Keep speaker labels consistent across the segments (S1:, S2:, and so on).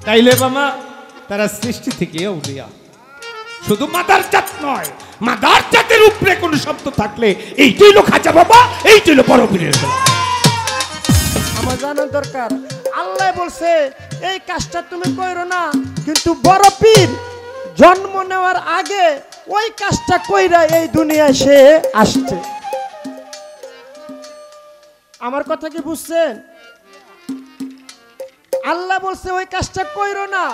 S1: তাইলে মামা তারা সৃষ্টি থেকে আউলিয়া। শুধু মাদার জাত নয়, মাদার জাতের উপরে কোন শব্দ থাকলে এইটাই হলো খাজা বাবা, এইটাই হলো বড় পীরের বেলা।
S2: আমার জানার দরকার, আল্লাহ বলছে এই কাজটা তুমি কইরো না, কিন্তু বড় পীর জন্ম নেওয়ার আগে ওই কাজটা কইরা এই দুনিয়ায় সে আসছে। আমার কথা কি বুঝছেন? আল্লাহ বলছে ওই কাজটা কইরো না,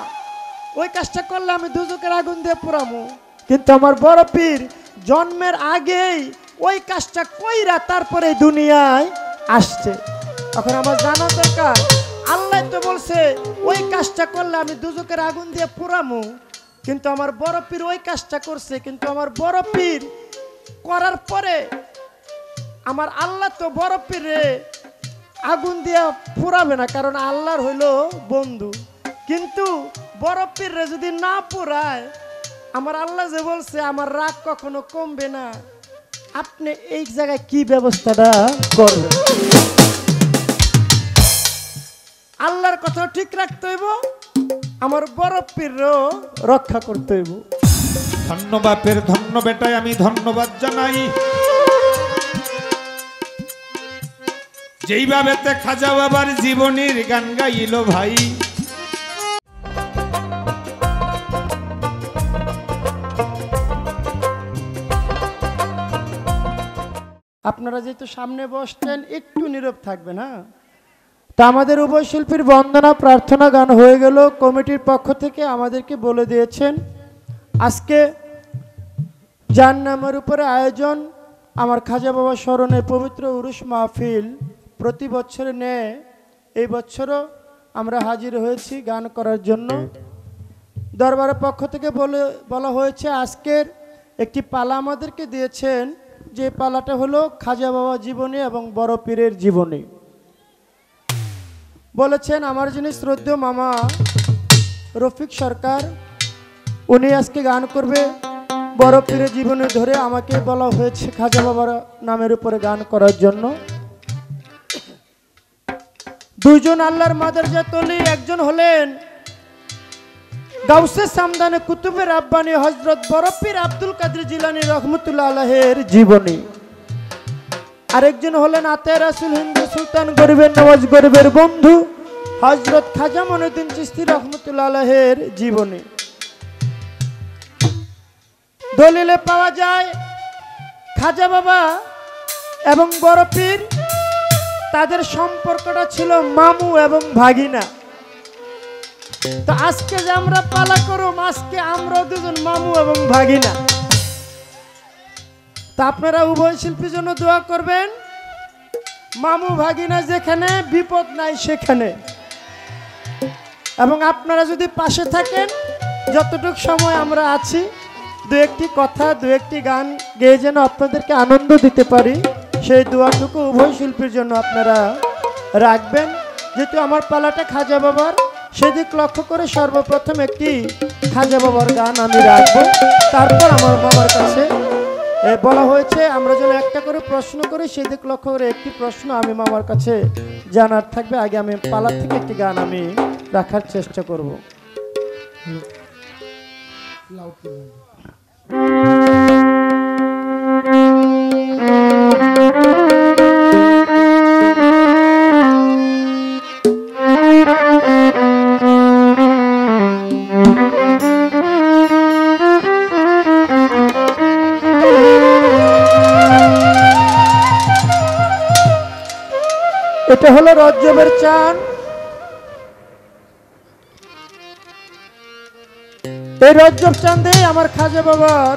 S2: ওই কাজটা করলে আমি দুজকের আগুন দিয়ে পোড়ামু, কিন্তু আমার বড় পীর জন্মের আগেই ওই কাজটা কইরা তারপরে দুনিয়ায় আসছে। এখন আমার জানা দরকার, আল্লাহ তো বলছে ওই কাজটা করলে আমি দুজকের আগুন দিয়ে পোড়ামু, কিন্তু আমার বড় পীর ওই কাজটা করছে, কিন্তু আমার বড় পীর করার পরে আমার আল্লাহ তো বড় পীরে আগুন দিয়া পোড়াবে না, কারণ আল্লাহর হইল বন্ধু। কিন্তু বড় পীরে যদি না পোড়ায়, আমার আল্লাহ যে বলছে আমার রাগ কখনো কমবে না, আপনি এই জায়গায় কি ব্যবস্থাটা করবেন? আল্লাহর কথা ঠিক রাখতে হইব, আমার বড় পীরও রক্ষা করতে হইব।
S1: ধন্য বাপের ধন্য বেটায় আমি ধন্যবাদ জানাই, যেইভাবেতে খাজা বাবার জীবনীর গান গাইল ভাই।
S2: আপনারা যেহেতু সামনে বসছেন একটু নীরব থাকবেন। হ্যাঁ, তা আমাদের উভয় শিল্পীর বন্দনা প্রার্থনা গান হয়ে গেল। কমিটির পক্ষ থেকে আমাদেরকে বলে দিয়েছেন আজকে যার নামের উপরে আয়োজন আমার খাজা বাবা স্মরণে পবিত্র উরুস মাহফিল প্রতি বছরে নেয়, এই বছরও আমরা হাজির হয়েছি গান করার জন্য। দরবারের পক্ষ থেকে বলা হয়েছে আজকের একটি পালা আমাদেরকে দিয়েছেন, যে পালাটা হলো খাজা বাবা জীবনী এবং বড় পীরের জীবনী। বলেছেন আমার যিনি শ্রদ্ধেয় মামা রফিক সরকার, উনি আজকে গান করবে বড় পীরের জীবনী ধরে। আমাকে বলা হয়েছে খাজা বাবার নামের উপরে গান করার জন্য। দুইজন আল্লাহর মাদারজাত ওলি, একজন হলেন গাউসে সামদানে কুতুবের আব্বানি হযরত বড় পীর আব্দুল কাদের জিলানী রহমতুল্লাহ আলাইহির জীবনী, আরেকজন হলেন আতে রাসূল হিন্দু সুলতান গরিবের নওয়াজ গরিবের বন্ধু হযরত খাজা মঈনুদ্দিন চিশতি রহমতুল্লাহ আলাইহির জীবনী। দলিলে পাওয়া যায় খাজা বাবা এবং বড় পীর তাদের সম্পর্কটা ছিল মামু এবং ভাগিনা। তো আজকে যে আমরা পালা করব, আজকে আমরা দুজন মামু এবং ভাগিনা। তা আপনারা উভয় শিল্পীর জন্য দোয়া করবেন, মামু ভাগিনা যেখানে বিপদ নাই সেখানে, এবং আপনারা যদি পাশে থাকেন যতটুকু সময় আমরা আছি, দু একটি কথা দু একটি গান গেয়ে যেন আপনাদেরকে আনন্দ দিতে পারি, সেই দোয়াটুকু উভয় শিল্পীর জন্য আপনারা রাখবেন। যেহেতু আমার পালাটা খাজা বাবার, সেদিক লক্ষ্য করে সর্বপ্রথম একটি খাজা বাবার গান আমি রাখবো। তারপর আমার মামার কাছে বলা হয়েছে আমরা যেন একটা করে প্রশ্ন করি, সেদিক লক্ষ্য করে একটি প্রশ্ন আমি মামার কাছে জানার থাকবে। আগে আমি পালা থেকে একটি গান আমি রাখার চেষ্টা করব। এটা হলো রজবের চাঁদ। এই রজব চাঁদে আমার খাজা বাবার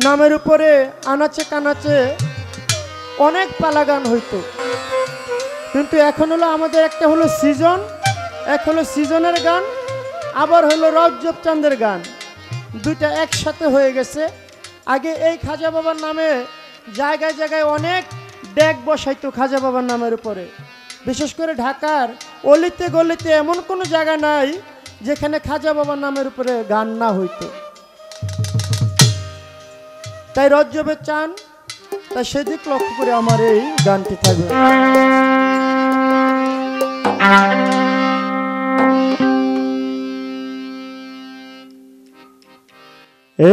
S2: নামের উপরে আনাচে কানাচে অনেক পালা গান হইতো, কিন্তু এখন হলো আমাদের একটা হলো সিজন, এক হলো সিজনের গান, আবার হলো রজব চাঁদের গান, দুইটা একসাথে হয়ে গেছে। আগে এই খাজা বাবার নামে জায়গায় জায়গায় অনেক ডেক বসাইতো খাজা বাবার নামের উপরে। বিশেষ করে ঢাকার অলিতে গলিতে এমন কোনো জায়গা নাই যেখানে খাজা বাবার নামের উপরে গান না হইতো। তাই রজবে চান, তাই সেদিক লক্ষ্য করে আমার এই গানটি থাকবে। এলো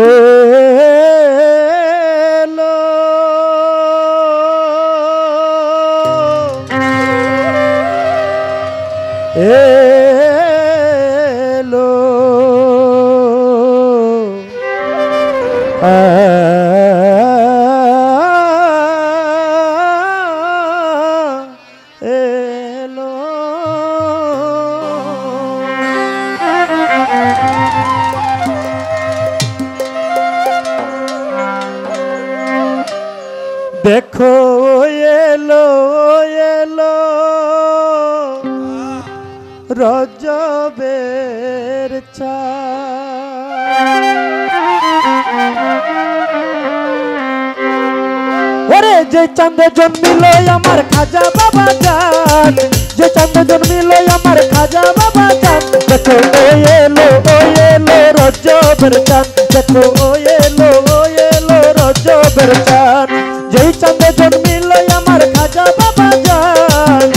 S2: এলো এলো দেখো এলো এলো রজবের ওরে যে চাঁদে জন্মিল আমার খাজা বাবা জান, যে চাঁদে জন্মিল আমার খাজা বাবা জান, দেখো ও এলো রজবের চাঁদ, দেখো ও এলো রজবের চাঁদ, যেই চাঁদে জন্মিল আমার খাজা বাবা জান,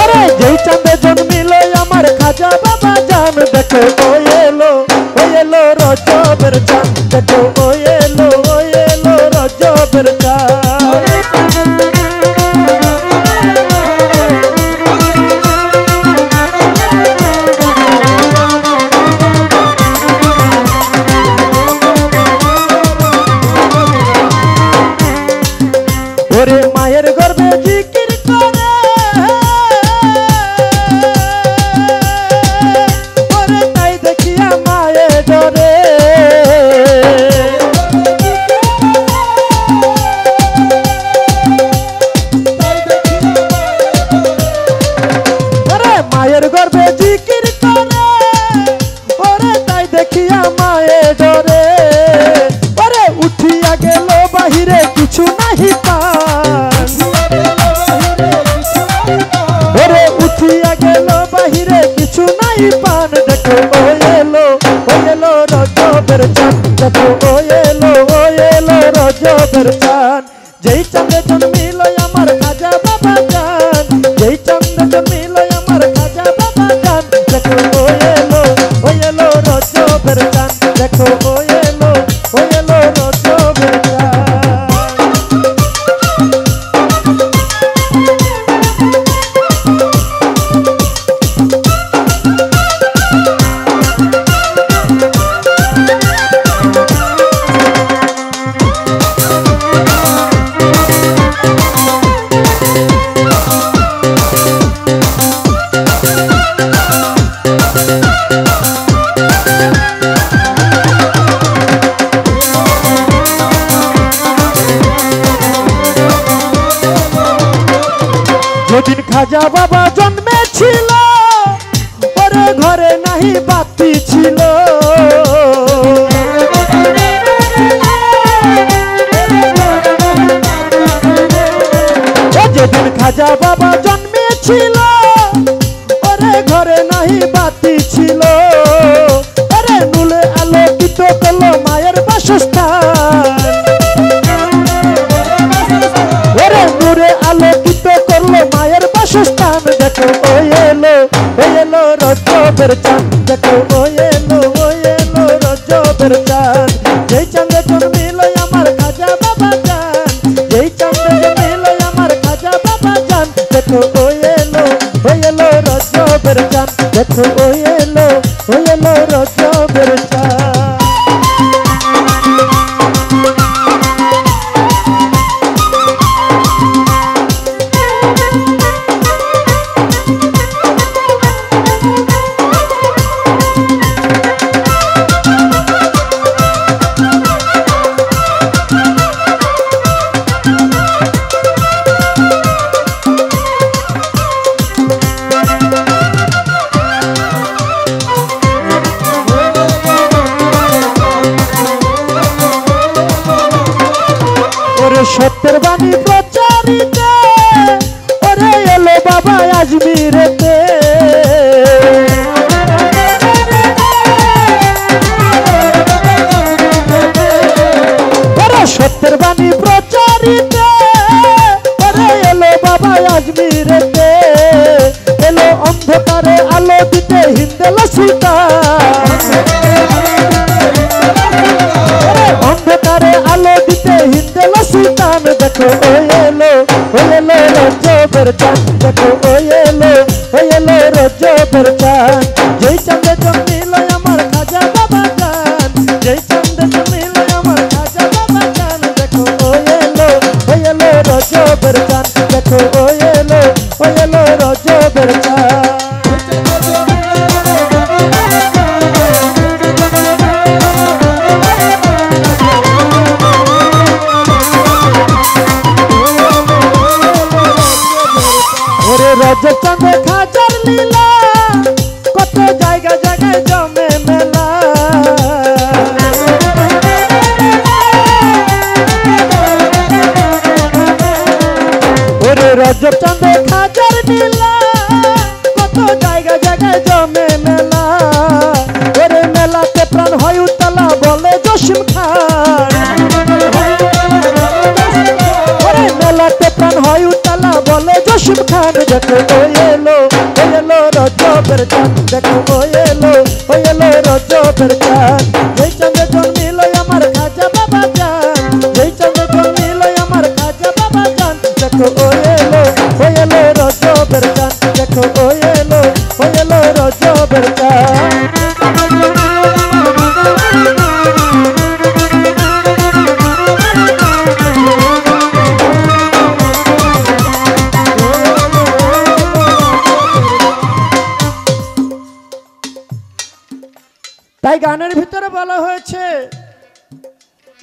S2: ওরে যেই চাঁদে জন্মিল আমার খাজা বাবা জান, দেখো ও এলো রজবের চাঁদ, দেখো ও এলো রজবের চাঁদ। ওরে মায়ের গর্ভে জিকির করে, ওরে তাই দেখিয়া মায়ে ডরে, ওরে মায়ের গর্ভে জিকির করে, ওরে তাই দেখিয়া মায়ে ডরে, ওরে উঠিয়া গেল বাহিরে কিছু নাহি পান, ওরে উঠিয়া গেল বাহিরে কিছু নাই পান, দেখো ও এলো রজবের চাঁদ, দেখো ও এলো রজবের চাঁদ, যেই চাঁদে জন্মিল আমার খাজা বাবা জান, যেই চাঁদে জন্মিল আমার খাজা বাবা জান, দেখো ও এলো রজবের চাঁদ, দেখো ও এলো রজবের চাঁদ। যেদিন খাজা বাবা জন্মেছিল ওরে ঘরে নাহি বাতি ছিল, যেদিন খাজা বাবা জন্মেছিল ওরে ঘরে নাহি বাতি ছিল, ওরে নুলে আলোকিত করলো মায়ের বাসস্থান, ওরে নূরে আলোকিত করলো মায়ের বাসস্থান, দেখো ও এলো রজবের চাঁদ, দেখো ও এলো রজবের চাঁদ, যেই চাঁদে জন্মিল আমার খাজা বাবা জান, যেই চাঁদে জন্মিল আমার খাজা বাবা জান, দেখো ও এলো রজবের চাঁদ, দেখো ও এলো রজবের চাঁদ। সত্যের বাণী প্রচারিত ওরে এলো বাবা আজমিরেতে, ওরে সত্যের বাণী প্রচারিত ওরে এলো বাবা আজমিরেতে, এলো অন্ধকারে আলো দিতে হিন্দেলা সুলতান, এলো রজবের চাঁদ যেই চাঁদে জন্মিল আমার খাজা বাবা জান যেই চাঁদে জন্মিল আমার খাজা বাবা জান দেখো ও এলো রজবের চাঁদ দেখো ও এলো রজবের চাঁদ রজব চাঁদে খাজার লীলা কত জায়গা জায়গায় জমে মেলা ওরে রজব চাঁদে খাজার লীলা কত জায়গা জায়গায় জমে মেলা ওরে মেলাতে প্রাণ হয় উতলা বলে জসিম খান ওরে মেলাতে প্রাণ হয় উতলা বলে জসিম খান দেখো ও এলো রজবের চাঁদ দেখো ও এলো রজবের চাঁদ যেই চাঁদে জন্মিল আমার খাজা বাবা জান যেই চাঁদে জন্মিল আমার খাজা বাবা জান দেখো ও এলো রজবের চাঁদ দেখো ও এলো রজবের চাঁদ তাই গানের ভিতরে বলা হয়েছে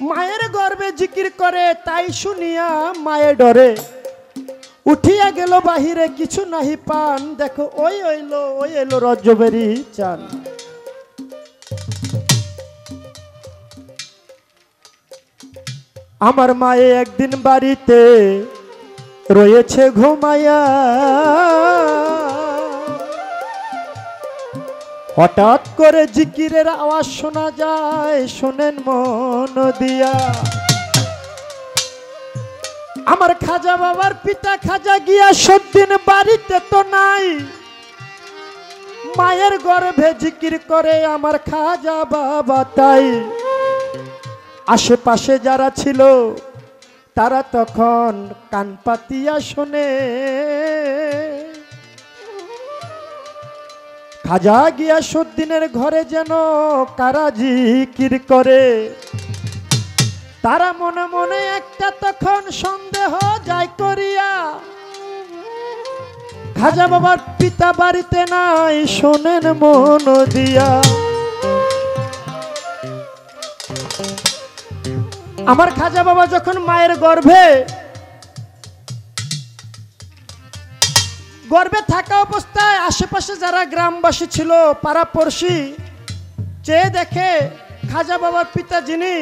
S2: মায়ের গর্ভে জিকির করে তাই শুনিয়া মায়ে ডরে উঠিয়া গেল বাহিরে কিছু নাহি পান দেখো ওই এলো রজবেরই চাঁদ আমার মায়ে একদিন বাড়িতে রয়েছে ঘুমাইয়া হঠাৎ করে জিকিরের আওয়াজ শোনা যায় শোনেন মন দিয়া আমার খাজা বাবার পিতা খাজা গিয়াসউদ্দিন বাড়িতে তো নাই মায়ের গর্ভে জিকির করে আমার খাজা বাবা তাই আশেপাশে যারা ছিল তারা তখন কান পাতিয়া শোনে খাজা গিয়াসউদ্দিনের ঘরে যেন কারা জিকির করে তারা মনে মনে একটা তখন সন্দেহ যায় করিয়া খাজা বাবার পিতা বাড়িতে নাই শোনেন মন দিয়া আমার খাজা বাবা যখন মায়ের গর্ভে থাকা অবস্থায় আশেপাশে যারা গ্রামবাসী ছিল পাড়াপড়শি চেয়ে দেখে খাজা বাবার পিতা যিনি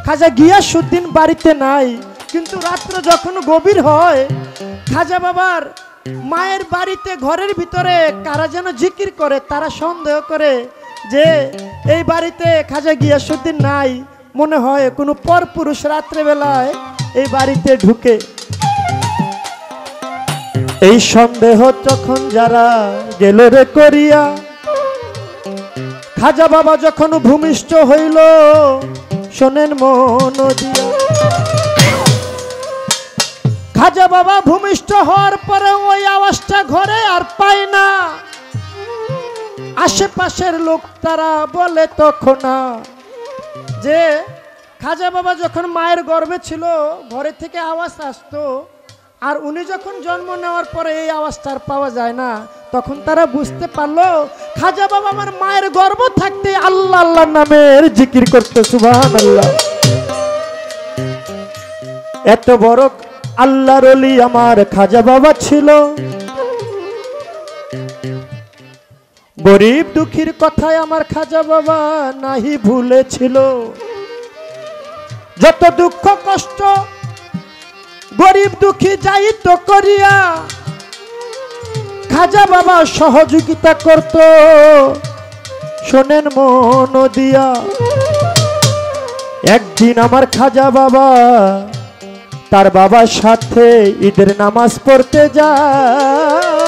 S2: খাজা গিয়াসউদ্দিন বাড়িতে নাই কিন্তু রাত্র যখন গভীর হয় খাজা বাবার মায়ের বাড়িতে ঘরের ভিতরে কারা যেন জিকির করে তারা সন্দেহ করে যে এই বাড়িতে খাজা গিয়াসউদ্দিন নাই মনে হয় কোনো পরপুরুষ রাত্রেবেলায় এই বাড়িতে ঢুকে এই সন্দেহ যখন যারা গেল রে করিয়া খাজা বাবা যখন ভূমিষ্ঠ হইল শোনেন মন দিয়া খাজা বাবা ভূমিষ্ঠ হওয়ার পরে ওই আওয়াজটা ঘরে আর পায় না আশেপাশের লোক তারা বলে তখন যে খাজা বাবা যখন মায়ের গর্ভে ছিল ঘরে থেকে আওয়াজ আসতো আর উনি যখন জন্ম নেওয়ার পরে এই আওয়াজটা আর পাওয়া যায় না তখন তারা বুঝতে পারলো খাজা বাবা আমার মায়ের গর্ভ থাকতে আল্লাহ আল্লাহ নামের জিকির করতে সুবহানাল্লাহ এত বড় আল্লাহর ওলি আমার খাজা বাবা ছিল গরিব দুঃখীর কথায় আমার খাজা বাবা নাহি ভুলেছিল যত দুঃখ কষ্ট গরিব দুঃখী যাইতো করিয়া খাজা বাবা সহযোগিতা করত শোনেন মন দিয়া একদিন আমার খাজা বাবা তার বাবার সাথে ঈদের নামাজ পড়তে যায়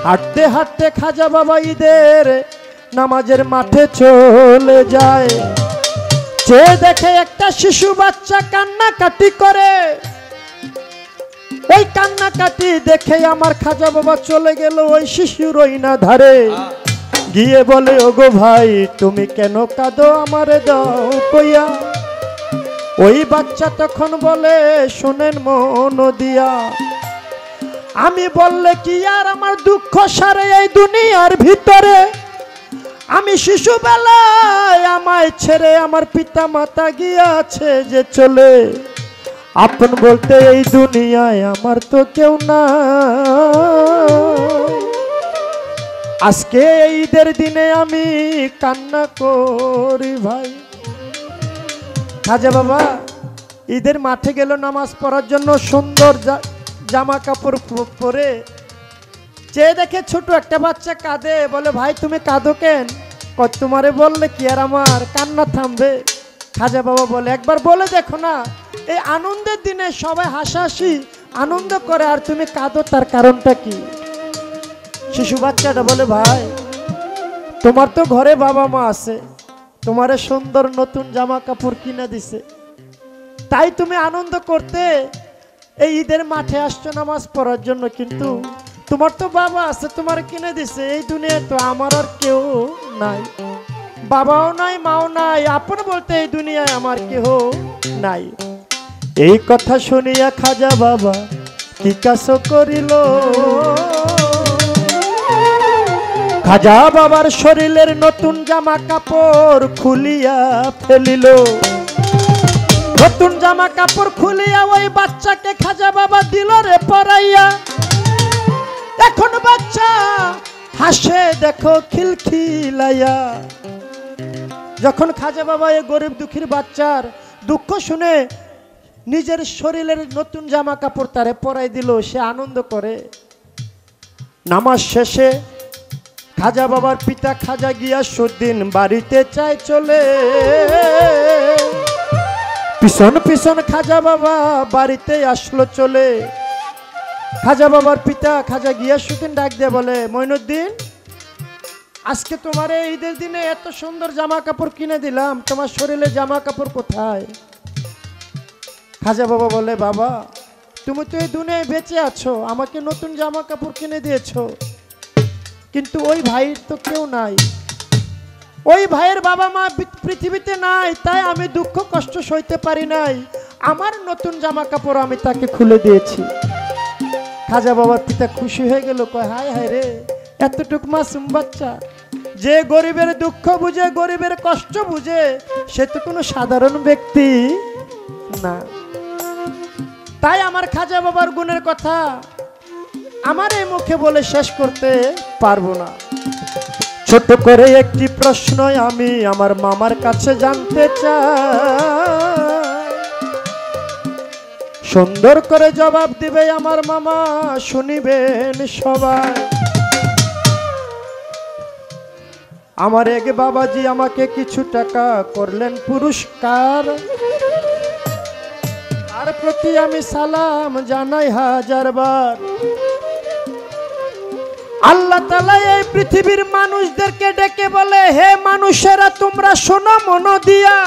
S2: হাঁটতে হাঁটতে খাজা বাবা ঈদের নামাজের মাঠে চলে যায় চেয়ে দেখে একটা শিশু বাচ্চা কান্নাকাটি করে ওই কান্নাকাটি দেখে আমার খাজা বাবা চলে গেল ওই শিশুর ওই না ধারে, গিয়ে বলে ওগো ভাই তুমি কেন কাঁদো আমারে দাও কইয়া। ওই বাচ্চা তখন বলে শোনেন মন দিয়া, আমি বললে কি আর আমার দুঃখ সারে এই দুনিয়ার ভিতরে, আমি শিশুবেলায় আমায় ছেড়ে আমার পিতা মাতা গিয়াছে যে চলে, আপন বলতে এই দুনিয়ায় আমার তো কেউ না। আজকে ঈদের দিনে আমি কান্না করি ভাই। খাজা বাবা ঈদের মাঠে গেল নামাজ পড়ার জন্য, সুন্দর জামা কাপড় পরে, চেয়ে দেখে ছোট একটা বাচ্চা কাঁদে, বলে ভাই তুমি কাঁদো কেন? তোমারে বললে কি আর আমার কান্না থামবে? খাজা বাবা বলে একবার বলে দেখো না, এই আনন্দের দিনে সবাই হাসাহাসি আনন্দ করে আর তুমি কাঁদো, তার কারণটা কি? শিশু বাচ্চাটা বলে ভাই তোমার তো ঘরে বাবা মা আছে, তোমারে সুন্দর নতুন জামা কাপড় কিনে দিছে, তাই তুমি আনন্দ করতে এই ঈদের মাঠে আসছো নামাজ পড়ার জন্য, কিন্তু তোমার তো বাবা আছে তোমার কিনে দিছে, এই দুনিয়ায় তো আমার আর কেউ নাই, বাবাও নাই মাও নাই, আপন বলতে এই দুনিয়ায় আমার কেউ নাই। এই কথা শুনিয়া খাজা বাবা কি কাজ করিল, খাজা বাবার শরীরের নতুন জামা কাপড় খুলিয়া ফেলিল, নতুন জামা কাপড় খুলিয়া ওই বাচ্চাকে খাজা বাবা দিল রে পরাইয়া। এখন বাচ্চা হাসে দেখো খিলখিলাইয়া। যখন খাজা বাবা এই গরিব দুঃখীর বাচ্চার দুঃখ শুনে নিজের শরীরের নতুন জামা কাপড় তারে পরাই দিল, সে আনন্দ করে। নামাজ শেষে খাজা বাবার পিতা খাজা গিয়াসউদ্দিন বাড়িতে চায় চলে, পিছন পিছন খাজা বাবা বাড়িতে আসলো চলে। খাজা বাবার পিতা খাজা গিয়াসউদ্দিন ডাক দিয়ে বলে মঈনুদ্দিন, আজকে তোমার এই ঈদের দিনে এত সুন্দর জামা কাপড় কিনে দিলাম, তোমার শরীরে জামা কাপড় কোথায়? খাজা বাবা বলে বাবা তুমি তো এই দুনিয়ায় বেঁচে আছো, আমাকে নতুন জামা কাপড় কিনে দিয়েছো, কিন্তু ওই ভাইয়ের তো কেউ নাই, ওই ভাইয়ের বাবা মা পৃথিবীতে নাই, তাই আমি দুঃখ কষ্ট সইতে পারি নাই, আমার নতুন জামা কাপড় আমি তাকে খুলে দিয়েছি। খাজা বাবার পিতা খুশি হয়ে গেল, কয় হায় হায় রে, এতটুক মাসুম বাচ্চা যে গরিবের দুঃখ বুঝে গরিবের কষ্ট বুঝে, সে তো কোনো সাধারণ ব্যক্তি না। তাই আমার খাজা বাবার গুণের কথা আমার এই মুখে বলে শেষ করতে পারবো না। ছোট করে একটি প্রশ্ন আমি আমার মামার কাছে জানতে চাই, সুন্দর করে জবাব দিবে আমার মামা, শুনিবেন সবাই। আমার এক বাবাজি আমাকে কিছু টাকা করলেন পুরস্কার, তার প্রতি আমি সালাম জানাই হাজারবার। আল্লাহ তাআলা এই পৃথিবীর মানুষদেরকে ডেকে বলে, হে মানুষেরা তোমরা শোনো মন দিয়া,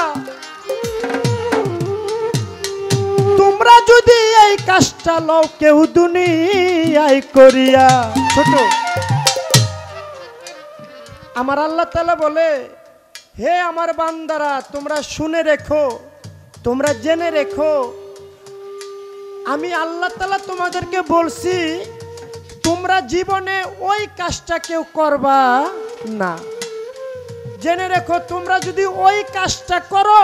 S2: তোমরা যদি এই কাজটা লও কেউ দুনিয়ায় করিয়া। ছোট আমার আল্লাহ তাআলা বলে, হে আমার বান্দারা তোমরা শুনে রেখো, তোমরা জেনে রেখো, আমি আল্লাহ তাআলা তোমাদেরকে বলছি তোমরা জীবনে ওই কাজটা কেউ করবা না। জেনে রেখো তোমরা যদি ওই কাজটা করো,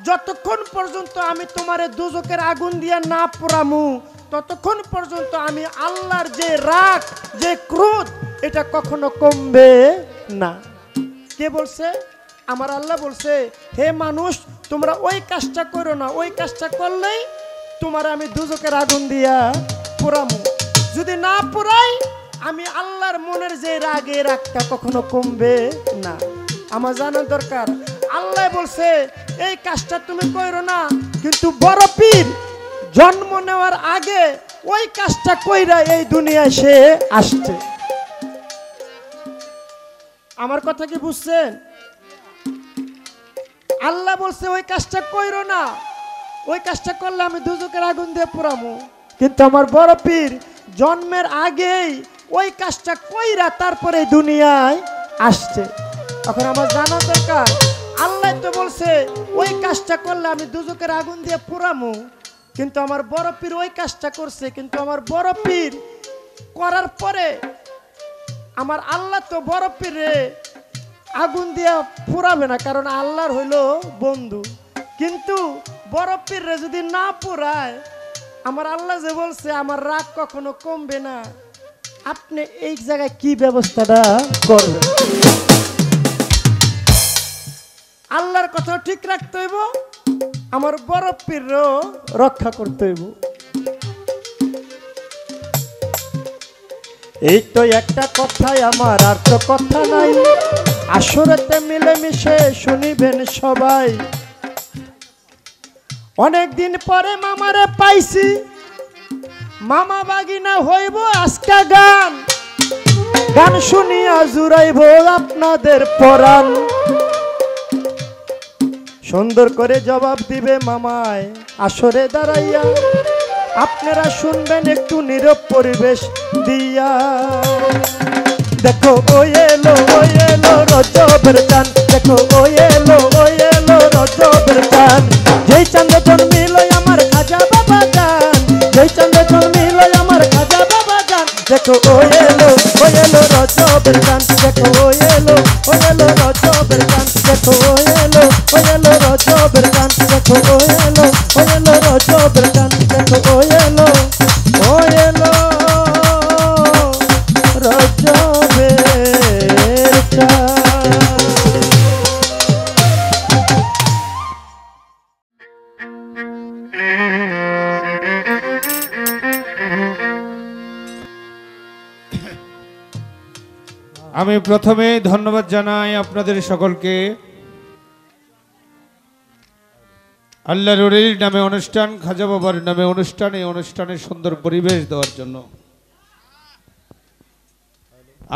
S2: যতক্ষণ পর্যন্ত আমি তোমারে দুজকের আগুন দিয়া না পোড়ামু, ততক্ষণ পর্যন্ত আমি আল্লাহর যে রাগ যে ক্রোধ এটা কখনো কমবে না। কে বলছে? আমার আল্লাহ বলছে, হে মানুষ তোমরা ওই কাজটা করো না, ওই কাজটা করলেই তোমার আমি দুজকের আগুন দিয়া পোড়ামু। যদি না পোড়াই আমি আল্লাহর মনের যে রাগ, এই রাগটা কখনো কমবে না। আমার জানা দরকার আল্লাহ বলছে এই কাজটা তুমি করো না, কিন্তু বড় পীর জন্ম নেওয়ার আগে ওই কাজটা কইরা এই দুনিয়ায় সে আসছে। আমার কথা কি বুঝছেন? আল্লাহ বলছে ওই কাজটা কইরো না, ওই কাজটা করলে আমি দুজকের আগুন দিয়ে পোড়ামু, কিন্তু আমার বড় পীর জন্মের আগেই ওই কাজটা কইরা তারপরে দুনিয়ায় আসছে। এখন আমার জানা দরকার, আল্লাহ তো বলছে ওই কাজটা করলে আমি দুজকের আগুন দিয়ে পুরামু, কিন্তু আমার বড় পীর ওই কাজটা করছে। কিন্তু আমার বড় পীর করার পরে আমার আল্লাহ তো বড় পীরে আগুন দিয়ে পুরাবে না, কারণ আল্লাহর হইল বন্ধু। কিন্তু বড় পীরে যদি না পুরায়, আমার আল্লাহ যে বলছে আমার রাগ কখনো কমবে না, আপনি এই জায়গায় কি ব্যবস্থাটা করবেন? আল্লাহর কথা ঠিক রাখতে হইব, আমার বড় পীরও রক্ষা করতে হইব। এই তো একটা কথাই আমার, আর তো কথা নাই। আসরেতে মিলেমিশে শুনিবেন সবাই। অনেকদিন পরে মামারে পাইছি, মামা বাগিনা হইব আজকা গান। গান শুনিয়া জুড়াইব আপনাদের পরাণ। সুন্দর করে জবাব দিবে মামায় আসরে দাঁড়াইয়া। আপনারা শুনবেন একটু নীরব পরিবেশ দিয়া। দেখো ও এলো রজবের চান, দেখো ও এলো রজবের চান। যেই চাঁদে জন্মিল আমার খাজা বাবা জান, যেই চাঁদে জন্মিল আমার খাজা বাবা জান। দেখো ও এলো রজবের চান, দেখো ও এলো রজবের চান, দেখো ও এলো রজবের চান, দেখো ও এলো রজবের চান, দেখো ও এলো রজবের চান।
S1: আমি প্রথমে ধন্যবাদ জানাই আপনাদের সকলকে আল্লাহর ওলির নামে অনুষ্ঠান, খাজা বাবার নামে অনুষ্ঠান, এই অনুষ্ঠানের সুন্দর পরিবেশ দেওয়ার জন্য।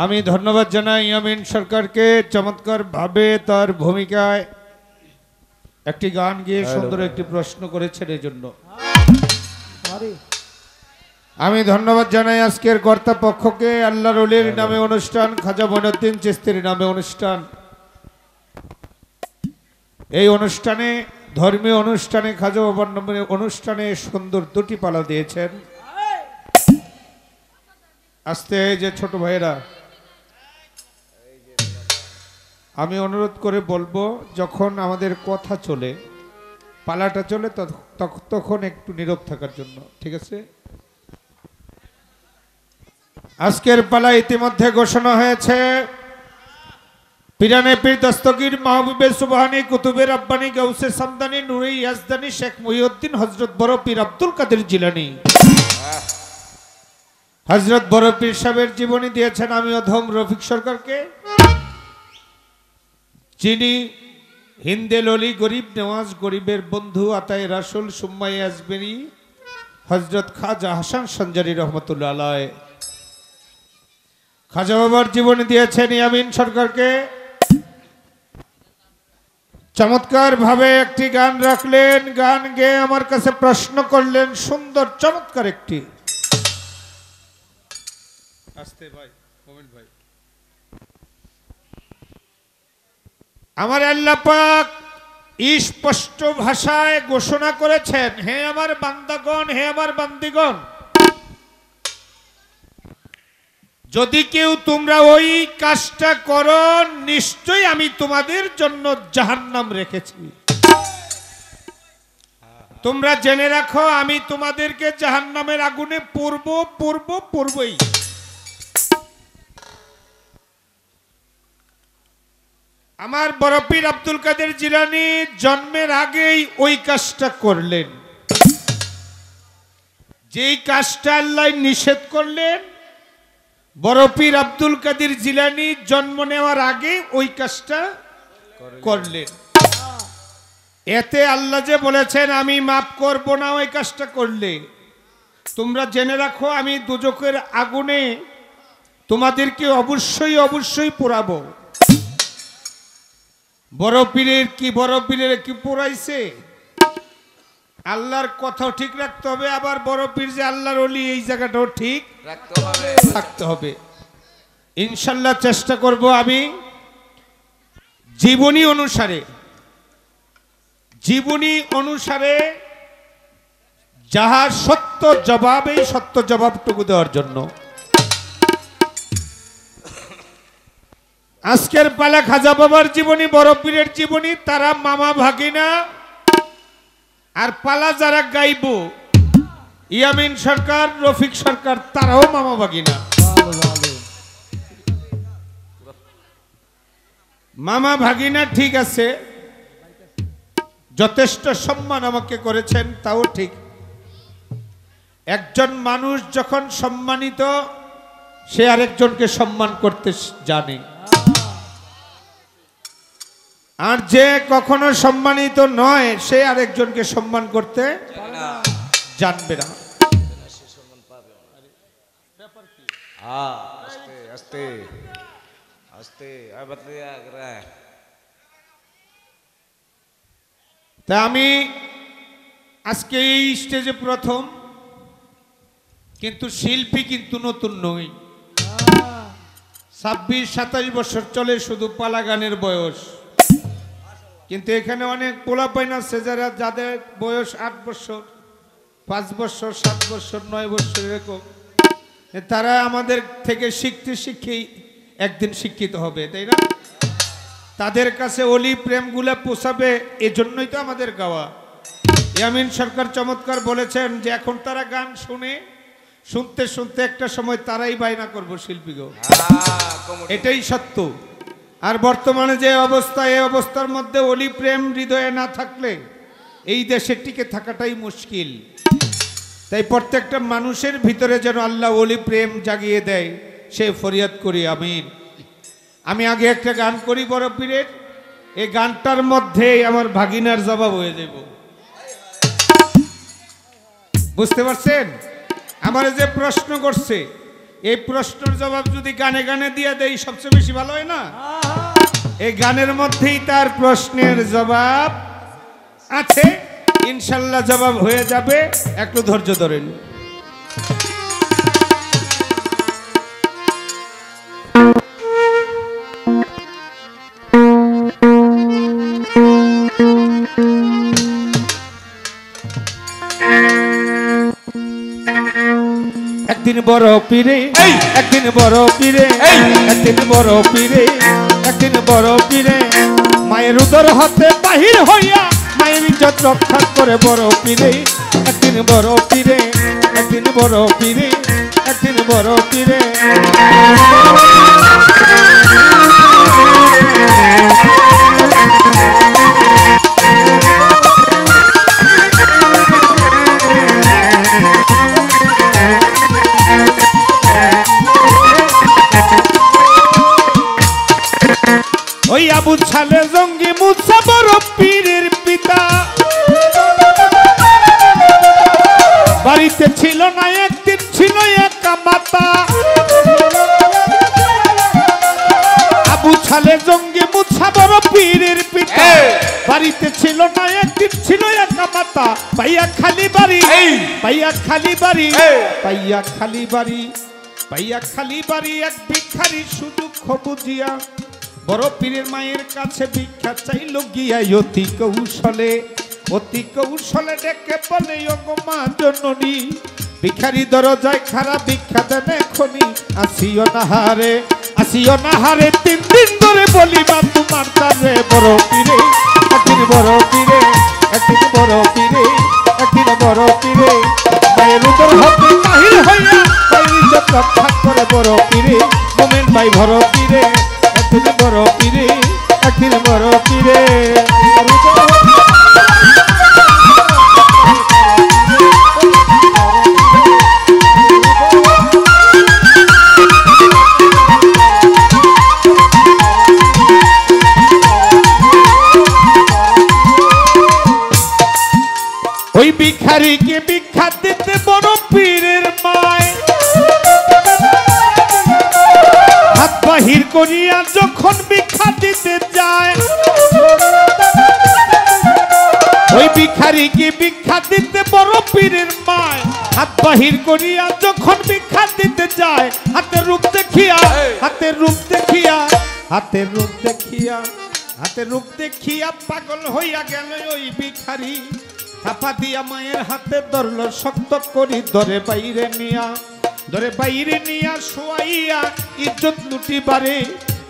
S1: আমি ধন্যবাদ জানাই ইয়ামিন সরকারকে, চমৎকার ভাবে তার ভূমিকায় একটি গান গিয়ে সুন্দর একটি প্রশ্ন করেছেন এই জন্য। আমি ধন্যবাদ জানাই আজকের কর্তা পক্ষকে, আল্লাহর ওলির নামে অনুষ্ঠান, খাজা মঈনুদ্দিন চিশতির নামে অনুষ্ঠান। এই অনুষ্ঠানে, ধর্মীয় অনুষ্ঠানে, খাজা বাবার নামে অনুষ্ঠানে সুন্দর দুটি পালা দিয়েছেন। আস্তে যে ছোট ভাইয়েরা, আমি অনুরোধ করে বলবো যখন আমাদের কথা চলে, পালাটা চলে, তখন একটু নীরব থাকার জন্য, ঠিক আছে? আজকের পালা ইতিমধ্যে ঘোষণা হয়েছে। পিরানে পীর দস্তগীর মাহবুবে সুবহানী কুতুবে রাব্বানী গাউসে সামদানি নুরে ইয়াজদানি শেখ মুহিউদ্দিন হযরত বড় পীর আব্দুল কাদের জিলানী হযরত বড় পীর সাহেবের জীবনী দিয়েছেন আমি অধম রফিক সরকারকে, যিনি হিন্দেল অলি গরিব নেওয়াজ, গরিবের বন্ধু, আতায়ে রাসূল সুম্মায়ে আজমেরি হযরত খাজা হাসান সঞ্জারি রহমতুল্লাহ আলাইহ। খাজা বাবার জীবনী দিয়েছেন ইয়ামিন সরকারকে। চমৎকার ভাবে একটি গান রাখলেন, গান গেয়ে আমার কাছে প্রশ্ন করলেন, সুন্দর চমৎকার একটি। আস্তে ভাই, মোমিন ভাই। আমার আল্লাহ পাক স্পষ্ট ভাষায় ঘোষণা করেছেন, হে আমার বান্দাগণ, হে আমার বান্দিগণ, যদি কেউ তোমরা ওই কাজটা করো, নিশ্চয়ই আমি তোমাদের জন্য জাহান্নাম রেখেছি। তোমরা জেনে রাখো, আমি তোমাদেরকে জাহান্নামের আগুনে পূর্বই। আমার বড় পীর আব্দুল কাদের জিলানী জন্মের আগেই ওই কাজটা করলেন। যেই কাজটা আল্লাহ নিষেধ করলেন, বড় পীর আব্দুল কাদের জিলানী জন্ম নেওয়ার আগে ওই কাজটা করলেন। এতে আল্লাহ যে বলেছেন আমি মাফ করব না ওই কাজটা করলে, তোমরা জেনে রাখো আমি দোজখের আগুনে তোমাদেরকে অবশ্যই পোড়াবো। বড় পীরের কি পোড়াইছে? আল্লাহর কথাও ঠিক রাখতে হবে, আবার বড় পীর যে আল্লাহর ওলি এই জায়গাটাও ঠিক রাখতে হবে। ইনশাল্লাহ চেষ্টা করব আমি জীবনী অনুসারে যাহা সত্য জবাব, এই সত্য জবাবটুকু দেওয়ার জন্য। আজকের পালা খাজা বাবার জীবনী, বড় পীরের জীবনী, তারা মামা ভাগিনা। আর পালা যারা গাইব ইয়ামিন সরকার, রফিক সরকার, তারাও মামা ভাগিনা। মামা ভাগিনা ঠিক আছে, যথেষ্ট সম্মান আমাকে করেছেন, তাও ঠিক। একজন মানুষ যখন সম্মানিত, সে আরেকজনকে সম্মান করতে জানে, আর যে কখনো সম্মানিত নয় সে আরেকজনকে সম্মান করতে জানবে না। তা আমি আজকে এই স্টেজে প্রথম, কিন্তু শিল্পী কিন্তু নতুন নই। 26-27 বছর চলে শুধু পালা গানের বয়স, কিন্তু এখানে অনেক পোলাপাইন আছে যাদের বয়স 8 বছর, 5 বছর, 7 বছর, 9 বছর, এরকম। তারা আমাদের থেকে শিখেই একদিন শিক্ষিত হবে, তাই না? তাদের কাছে অলি প্রেমগুলা পোষাবে, এজন্যই তো আমাদের গাওয়া। ইয়ামিন সরকার চমৎকার বলেছেন যে এখন তারা গান শুনতে শুনতে একটা সময় তারাই বায়না করবো শিল্পীগো, এটাই সত্য। আর বর্তমানে যে অবস্থা, এই অবস্থার মধ্যে অলি প্রেম হৃদয়ে না থাকলে এই দেশে টিকে থাকাটাই মুশকিল। তাই প্রত্যেকটা মানুষের ভিতরে যেন আল্লাহ অলি প্রেম জাগিয়ে দেয়, সে ফরিয়াদ করি আমিন। আমি আগে একটা গান করি বড় পীরের, এই গানটার মধ্যেই আমার ভাগিনার জবাব হয়ে যাব। বুঝতে পারছেন? আমার যে প্রশ্ন করছে, এই প্রশ্নের জবাব যদি গানে গানে দিয়ে দেই সবচেয়ে বেশি ভালো হয় না? এই গানের মধ্যেই তার প্রশ্নের জবাব আছে, ইনশাল্লাহ জবাব হয়ে যাবে, একটু ধৈর্য ধরেন। একদিন বড় পীরে, একদিন বড় পীরে, একদিন বড় পীরে, একদিন বড় পীরে মায়ের উদর হতে বাহির হইয়া মায়ের ইজ্জত রক্ষা করে বড় পীরে। একদিন বড় পীরে, একদিন বড় পীরে, একদিন বড় পীরে। ওই আবু ছালে জঙ্গি মুসা বড় পীরের পিতা, বাড়িতে ছিল না একদিন, ছিল একা মাতা। আবু ছালে জঙ্গি মুসা বড় পীরের পিতা, বাড়িতে ছিল না একদিন, ছিল একা মাতা। পাইয়া খালি বাড়ি, পাইয়া খালি বাড়ি, পাইয়া খালি বাড়ি, পাইয়া খালি বাড়ি এক ভিখারি সুযোগ বুঝিয়া বড় পীরের মায়ের কাছে ভিক্ষা চাইল গিয়া। অতি কৌশলে, অতি কৌশলে ডেকে বলে ওগো মা জননী, ভিখারি দরজায় খারাপ ভিক্ষা দেন এখনি। আসিও না হারে, আসিও না হারে, 3 দিন ধরে বলিবা তোমার তারে। বড় পীরে, একদিন বড় পীরে, একদিন বড় পীরে, একদিন বড় পীরে মায়ের উদর হতে বাহির হইয়া মায়ের ইজ্জত রক্ষা করে বড় পীরে। মোমেন ভাই বড় পীরে, একদিন বড় পীরে, একদিন বড় পীরে। ওই ভিখারিকে ভিক্ষা দিতে বড় পীরের মায় হাত বাহির করিয়া যখন ভিক্ষা দিতে যায়, ওই ভিখারি কি ভিক্ষা দিতে বড় পীরের মায় হাত বাহির করিয়া যখন ভিক্ষা দিতে যায় হাতের রূপ দেখিয়া হাতের রূপ দেখিয়া হাতের রূপ দেখিয়া হাতের রূপ দেখিয়া পাগল হইয়া গেল ওই ভিখারি চাপা দিয়া মায়ের হাতে ধরল শক্ত করি ধরে বাইরে নিয়া শোয়াইয়া ইজ্জত লুটিবারে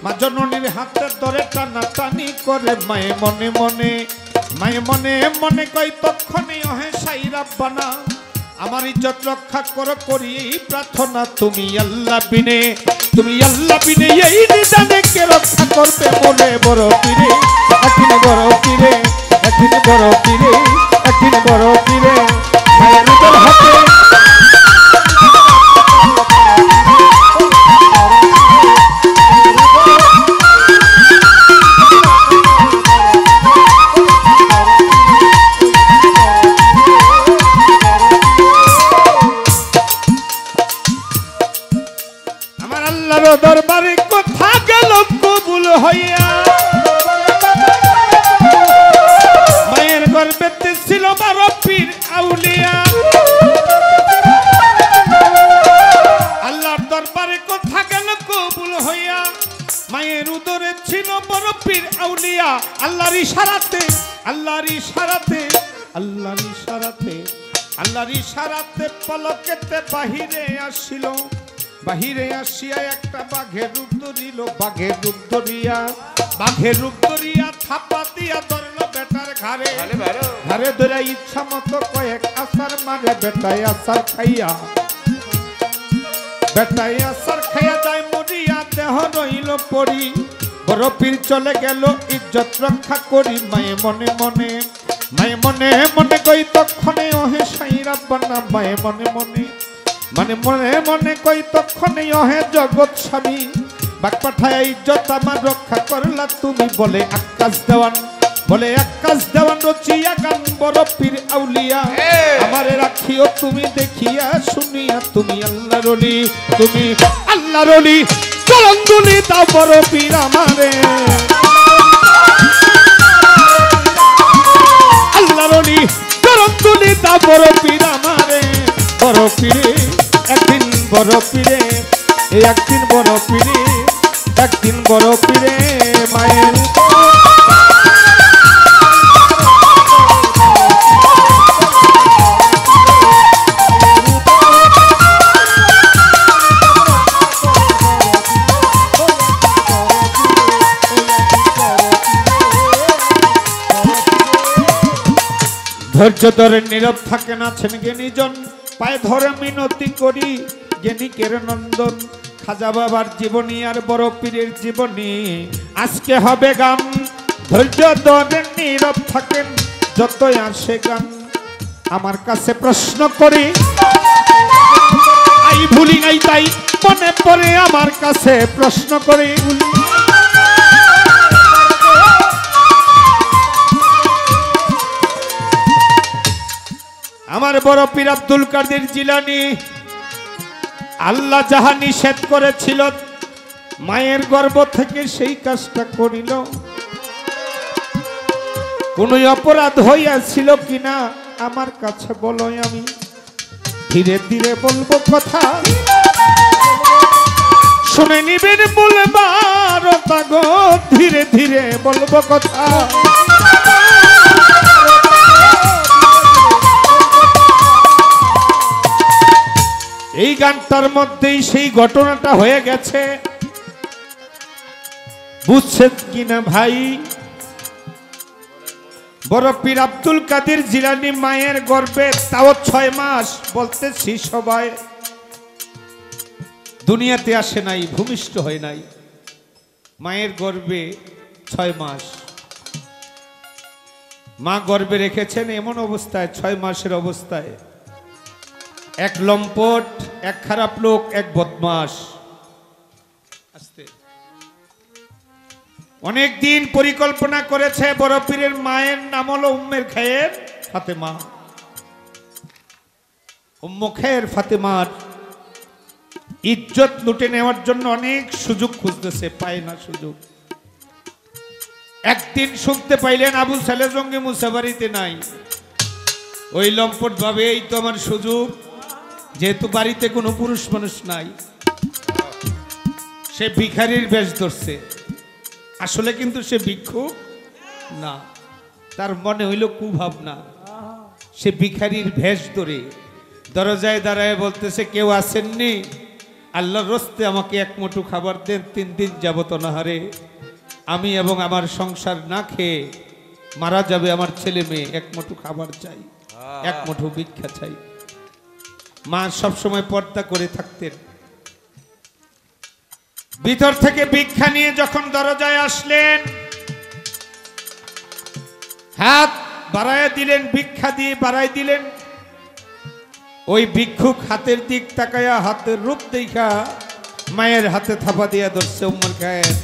S1: মা জননীর হাতে ধরে টানা টানি করে মায়ে মনে মনে কই তক্ষণে ওহে সাই রাব্বানা আমার ইজ্জত রক্ষা করো করি এই প্রার্থনা তুমি আল্লাহ বিনে এই নিদানে কে রক্ষা করবে বলে বড় পীরে একদিন বড় পীরে একদিন বড় পীরে একদিন বড় পীরে মায়ের উদর হাতে দরবারে কথা গেল কবুল হইয়া মায়ের গর্ভেতে ছিল 12 পীর আউলিয়া আল্লাহর দরবারে কথা গেল কবুল হইয়া মায়ের উদরে ছিল 12 পীর আউলিয়া আল্লাহর ইশারাতে পলকেতে বাহিরে আসিয়া একটা বাঘের রূপ ধরিয়া থাপা দিয়া ধরলো বেটার ঘাড়ে ধরে ইচ্ছা মতো কয়েক আসার মারে বেটায় আসার খাইয়া যায় মরিয়া দেহ রইল পড়ি বড় পীর চলে গেল ইজ্জত রক্ষা করি মায়ে মনে কই তক্ষণে ওহে সাই রাব্বানা মায়ে মনে কই তক্ষণে ওহে জগৎ স্বামী বাক পাঠায় ইজ্জত আমার রক্ষা করলা তুমি বলে আকাশ দেওয়ান রচিয়া গান বড় পীর আউলিয়া আমারে রাখিও তুমি দেখিয়া শুনিয়া তুমি আল্লাহর ওলি চরণ দুলি দাও বড় পীর আমারে আল্লাহর ওলি চরণ দুলি দাও বড় পীর আমারে বড় পীরে একদিন বড় পীরে মায়ের ধৈর্য ধরে নীরব থাকে না ছেন জ্ঞানীজন পায়ে ধরে মিনতি করি জ্ঞানীকের নন্দন খাজা বাবার জীবনী আর বড় পীরের জীবনী আজকে হবে গান ধৈর্য ধরে নীরব থাকেন যতই আসে গান আমার কাছে প্রশ্ন করি আই ভুলি নাই তাই মনে পড়ে আমার কাছে প্রশ্ন করি আমার বড় পীর আব্দুল কাদের জিলানী আল্লাহ যাহা নিষেধ করেছিল মায়ের গর্ভ থেকে সেই কাজটা করিল কোন অপরাধ হইয়াছিল কিনা আমার কাছে বলো আমি ধীরে ধীরে বলবো কথা শুনে নিবেন বলবার গো ধীরে ধীরে বলবো কথা এই গানটার মধ্যেই সেই ঘটনাটা হয়ে গেছে বুঝছেন কিনা ভাই বড় পীর আব্দুল কাদের জিলানী মায়ের গর্ভে তাও 6 মাস বলতেছি সবাই দুনিয়াতে আসে নাই ভূমিষ্ঠ হয় নাই মায়ের গর্ভে 6 মাস মা গর্ভে রেখেছেন এমন অবস্থায় 6 মাসের অবস্থায় এক লম্পট এক খারাপ লোক এক বদমাস অনেক দিন পরিকল্পনা করেছে বড় পীরের মায়ের নাম হলো উম্মে খায়ের ফাতেমা উম্মে খায়ের ফাতেমার ইজ্জত লুটে নেওয়ার জন্য অনেক সুযোগ খুঁজতেছে পায় না সুযোগ একদিন শুনতে পাইলেন আবু সালেহ জঙ্গি মুসা বাড়িতে নাই। ওই লম্পট ভাবে এই তো আমার সুযোগ, যেহেতু বাড়িতে কোনো পুরুষ মানুষ নাই, সে ভিখারির বেশ ধরছে। আসলে কিন্তু সে ভিক্ষুক না, তার মনে হইল কুভাবনা। সে ভিখারির ভেষ ধরে দরজায় দাঁড়ায় বলতেছে, কেউ আসেননি? আল্লাহর রস্তে আমাকে এক মুঠো খাবার দেন, 3 দিন যাবত অনাহারে আমি এবং আমার সংসার না খেয়ে মারা যাবে আমার ছেলে মেয়ে, এক মুঠো খাবার চাই, এক মুঠো ভিক্ষা চাই। মা সবসময় পর্দা করে থাকতেন। ভিতর থেকে ভিক্ষা নিয়ে যখন দরজায় আসলেন, হাত বাড়ায় দিলেন, ভিক্ষা দিয়ে বাড়াই দিলেন। ওই ভিক্ষুক হাতের দিক তাকায়া হাতের রূপ দেখা মায়ের হাতে থাপা দিয়া ধরছে, উম্মুল খায়ের,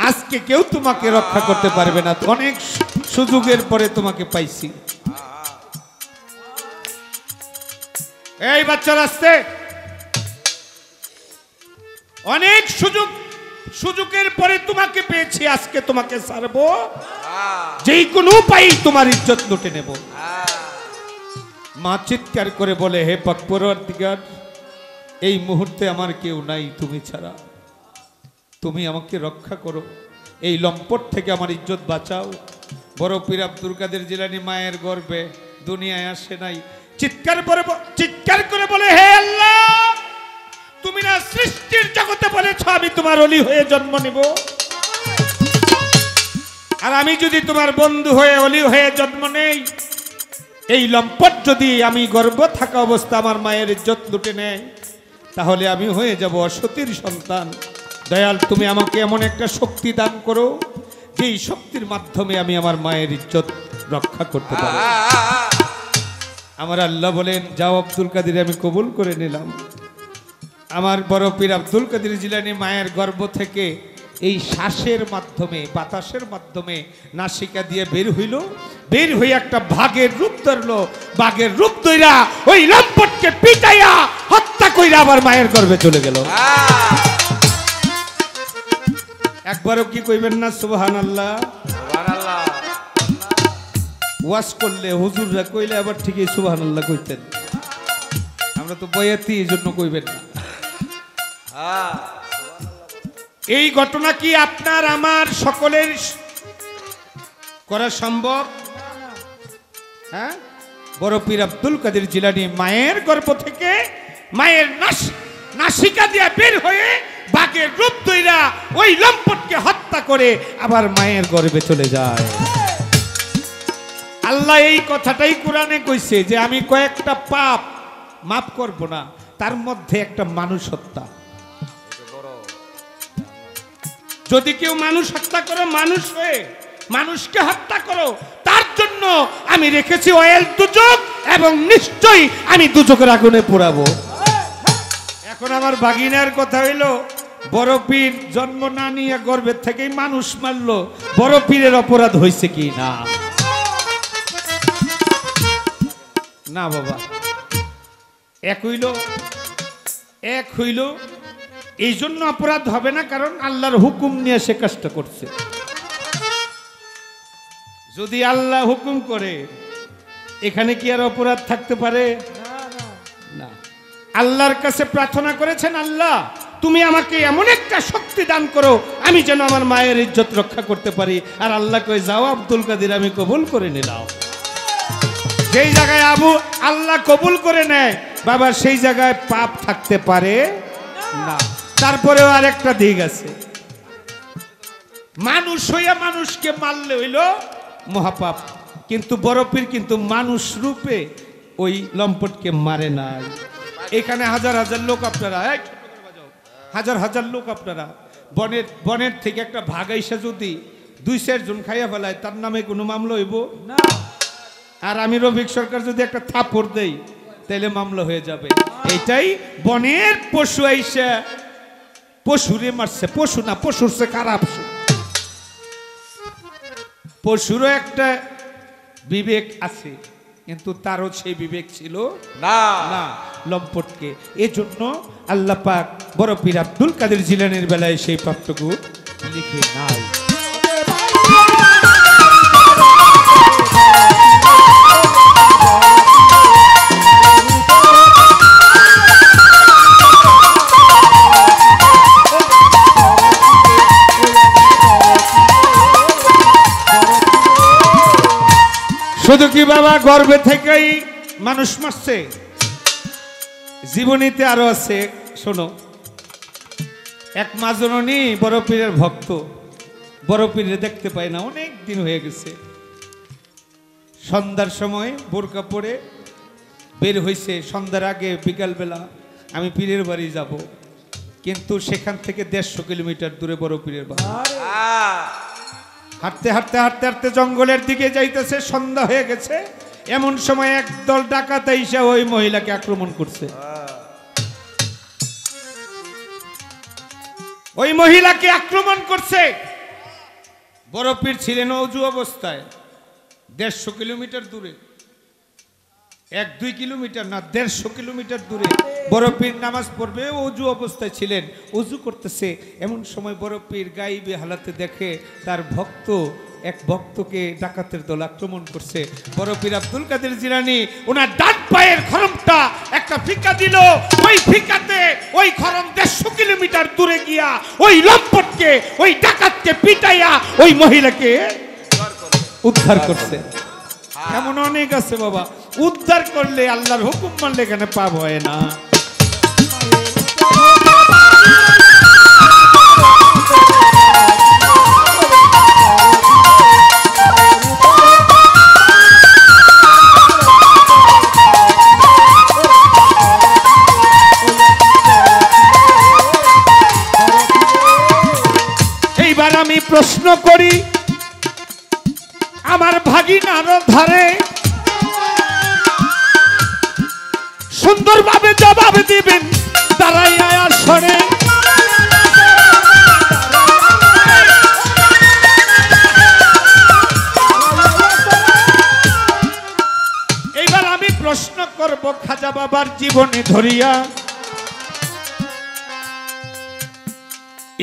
S1: আজকে কেউ তোমাকে রক্ষা করতে পারবে না, অনেক সুযোগের পরে তোমাকে পাইছি। এই বাচ্চারা আসতে, অনেক সুযোগের পরে তোমাকে পেয়েছি, আজকে তোমাকে ছাড়বো, যেই কোনো উপায়ে তোমার ইজ্জত লুটে নেব। মা চিৎকার করে বলে, হে পাক পরওয়ারদিগার, এই মুহূর্তে আমার কেউ নাই তুমি ছাড়া, তুমি আমাকে রক্ষা করো, এই লম্পট থেকে আমার ইজ্জত বাঁচাও। বড় পীর আব্দুল কাদের জিলানী মায়ের গর্ভে দুনিয়ায় আসে নাই, চিৎকার করে বলে, হে আল্লাহ, তুমি না সৃষ্টির জগতে বলেছ আমি তোমার ওলি হয়ে জন্ম নেব, আর আমি যদি তোমার বন্ধু হয়ে ওলি হয়ে জন্ম নেই, এই লম্পট যদি আমি গর্ভ থাকা অবস্থা আমার মায়ের ইজ্জত লুটে নেয়, তাহলে আমি হয়ে যাব অসতীর সন্তান। দয়াল, তুমি আমাকে এমন একটা শক্তি দান করো, যেই শক্তির মাধ্যমে আমি আমার মায়ের ইজ্জত রক্ষা করতে পারি। আমার আল্লাহ বলেন, যাও আব্দুল কাদের, আমি কবুল করে নিলাম। আমার বড় পীর আব্দুল কাদের জিলানী মায়ের গর্ভ থেকে এই শ্বাসের মাধ্যমে, বাতাসের মাধ্যমে নাসিকা দিয়ে বের হইল, বের হয়ে একটা বাঘের রূপ ধরলো। বাঘের রূপ ধইরা ওই লম্পটকে পিটাইয়া হত্যা কইরা আবার মায়ের গর্ভে চলে গেল। একবারও কি কইবেন না সুবহানাল্লাহ? সুবহানাল্লাহ। ওয়াজ করলে হুজুররা কইলে আবার ঠিকই সুবহানাল্লাহ কইতেন, আমরা তো বয়াতি, এই জন্য কইবেন না। এই ঘটনা কি আপনার আমার সকলের করা সম্ভব? হ্যাঁ, বড় পীর আব্দুল কাদের জিলানী মায়ের গর্ভ থেকে মায়ের নাসিকা দিয়ে বের হয়ে বাঘের রূপ ধইরা ওই লম্পটকে হত্যা করে আবার মায়ের গর্ভে চলে যায়। আল্লাহ এই কথাটাই কোরআনে কইছে যে আমি কয়েকটা পাপ মাফ করব না, তার মধ্যে একটা মানুষ হত্যা। যদি কেউ মানুষ হত্যা করো, মানুষ হয়ে মানুষকে হত্যা করো, তার জন্য আমি রেখেছি অয়েল দুজক, এবং নিশ্চয়ই আমি দুজকের আগুনে পোড়াবো। এখন আমার বাগিনার কথা হইল, বড় পীর জন্ম না নিয়ে গর্ভের থেকেই মানুষ মারলো, বড় পীরের অপরাধ হয়েছে কি না? না বাবা, এক হইল এই জন্য অপরাধ হবে না, কারণ আল্লাহর হুকুম নিয়ে সে কাজটা করছে। যদি আল্লাহ হুকুম করে, এখানে কি আর অপরাধ থাকতে পারে? না। আল্লাহর কাছে প্রার্থনা করেছেন, আল্লাহ তুমি আমাকে এমন একটা শক্তি দান করো, আমি যেন আমার মায়ের ইজ্জত রক্ষা করতে পারি। আর আল্লাহ কই, যাও আব্দুল কাদের, আমি কবুল করে নিলাম। যেই জায়গায় আল্লাহ কবুল করে নেয় বাবা, সেই জায়গায় পাপ থাকতে পারে না। তারপরেও আরেকটা দিক আছে, মানুষ হইয়া মানুষকে মারলে হইল মহাপাপ, কিন্তু বড় পীর কিন্তু মানুষ রূপে ওই লম্পটকে মারে নাই। এখানে হাজার হাজার লোক আপনারা, হাজার লোক আপনারা বনের থেকে একটা ভাগাইসা যদি 2-4 জন খাইয়া ফেলায়, তার নামে কোনো মামলা হইব না। আর আমি রফিক সরকার যদি একটা থাপড় দেই, তাহলে মামলা হয়ে যাবে। এইটাই বনের পশু আইসা পশুরে মারছে, পশু না, পশুর সে খারাপ। পশুরও একটা বিবেক আছে, কিন্তু তারও সেই বিবেক ছিল না লম্পটকে। এজন্য আল্লাহ পাক বড় পীর আব্দুল কাদের জিলানীর বেলায় সেই পাপটুকু লিখে নাই। শুধু কি বাবা গর্ভে থেকেই মানুষ মারছে? জীবনীতে আরো আছে, শোনো। এক মা জননী বড় পীরের ভক্ত, বড় পীরে দেখতে পায় না, অনেক দিন হয়ে গেছে। সন্ধ্যার সময় বোরকা পরে বের হয়েছে, সন্ধ্যার আগে বিকালবেলা আমি পীরের বাড়ি যাব, কিন্তু সেখান থেকে 150 কিলোমিটার দূরে বড় পীরের বাড়ি। হাঁটতে হাঁটতে হাঁটতে হাঁটতে জঙ্গলের দিকে যাইতেছে, সন্ধ্যা হয়ে গেছে। এমন সময় একদল ডাকাত এসে ওই মহিলাকে আক্রমণ করছে। ওই মহিলাকে আক্রমণ করছে। বড় পীর ছিলেন অজু অবস্থায়, 150 কিলোমিটার দূরে, 1-2 কিলোমিটার না, 150 কিলোমিটার দূরে বড় পীর নামাজ পড়বে, অজু অবস্থায় ছিলেন, অজু করতেছে। এমন সময় বড় পীর গাইবে হালাতে দেখে তার ভক্ত, এক ভক্তকে ডাকাতের দল আক্রমণ করছে। বড় পীর আব্দুল কাদের জিলানী ওনার ডান পায়ের খরমটা একটা ফিকা দিল, ওই ফিকাতে ওই খরম 150 কিলোমিটার দূরে গিয়া ওই লম্পটকে, ওই ডাকাতকে পিটাইয়া ওই মহিলাকে উদ্ধার করছে। এমন অনেক আছে বাবা, উদ্ধার করলে আল্লাহর হুকুম মানলে এখানে পাপ হয় না। এইবার আমি প্রশ্ন করি, আমার ভাগিনার ধারে সুন্দরভাবে জবাব দিবেন দাঁড়াইয়া আসরে। এইবার আমি প্রশ্ন করব খাজা বাবার জীবনে ধরিয়া,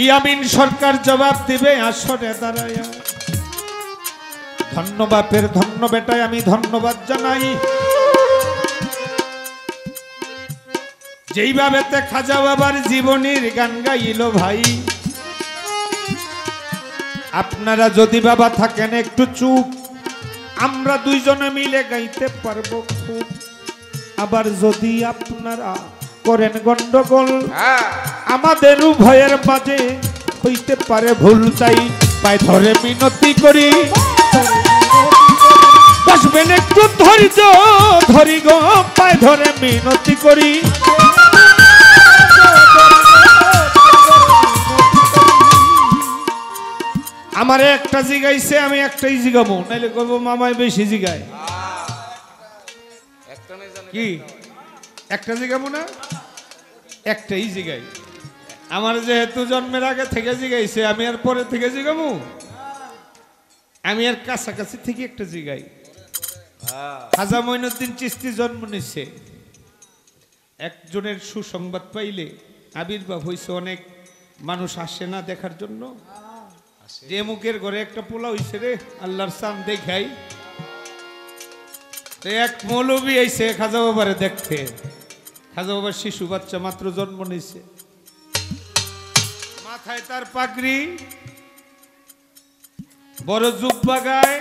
S1: ইয়ামিন সরকার জবাব দিবে আসরে দাঁড়াইয়া। ধন্য বাপের ধন্য বেটায় আমি ধন্যবাদ জানাই, যেইভাবে খাজা বাবার জীবনের গান গাইল ভাই। আপনারা যদি বাবা থাকেন একটু চুপ, আমরা দুইজনে মিলে গাইতে পারবো খুব। আবার যদি আপনারা করেন গন্ডগোল, আমাদের উভয়ের মাঝে হইতে পারে ভুল। তাই পায়ে ধরে মিনতি করি, বসবেন একটু ধৈর্য ধরি গো, পায়ে ধরে মিনতি করি। আমারে একটা জিগাইছে, আমি একটাই জিগাবো, নাইলে কব মামায় বেশি জিগায়। কি একটা জিগাবো না, একটাই জিগাই। আমার যেহেতু জন্মের আগে থেকে জিগাইছে, আমি আর পরে থেকে জিগাবো? আমি আর কাছাকাছি থেকে একটা জিগাই। খাজা মঈনুদ্দিন চিশতি জন্ম নিচ্ছে, একজনের সুসংবাদ পাইলে আবির্ভাব হয়েছে, অনেক মানুষ আসে না দেখার জন্য। যে মুখের ঘরে একটা পোলা হইছে রে, আল্লাহর চান দেখাই। এক মৌলবী আইছে খাজা বাবারে দেখতে। খাজা বাবার শিশু বাচ্চা মাত্র জন্ম নিছে, মাথায় তার পাগড়ি, বড় জুব্বা গায়ে,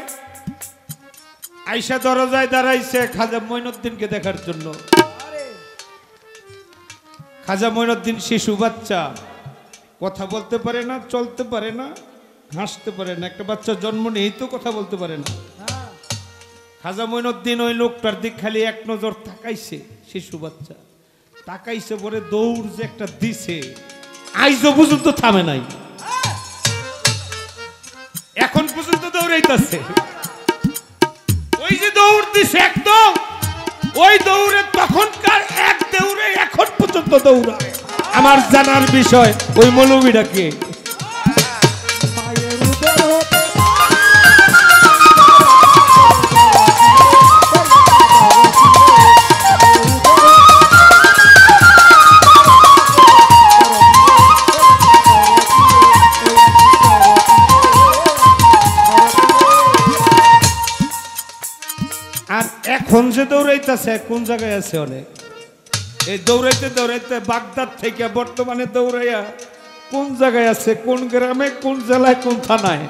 S1: আইসা দরজায় দাঁড়াইছে খাজা মঈনুদ্দিনকে দেখার জন্য। খাজা মঈনুদ্দিন শিশু বাচ্চা, কথা বলতে পারে না, চলতে পারে না, হাসতে পারে না। একটা বাচ্চা জন্ম নেই তো কথা বলতে পারে না। খাজা মঈনুদ্দিন ওই লোকটার দিক খালি এক নজর তাকাইছে, শিশু বাচ্চা তাকাইছে, পরে দৌড় যে একটা দিছে, আইজও পর্যন্ত থামে নাই, এখন পর্যন্ত দৌড়াইতেছে। ওই যে দৌড় দিছে একদম, ওই দৌড়ে তখনকার এক দৌড়ে এখন পর্যন্ত দৌড়ায়। আমার জানার বিষয় ওই মৌলবীটাকে। এখন যে দৌড়াইতেছে কোন জায়গায় আছে অনেক, এই দৌড়াইতে দৌড়াইতে বাগদাদ থেকে বর্তমানে দৌড়াইয়া কোন জায়গায় আছে, কোন গ্রামে, কোন জেলায়, কোন থানায়,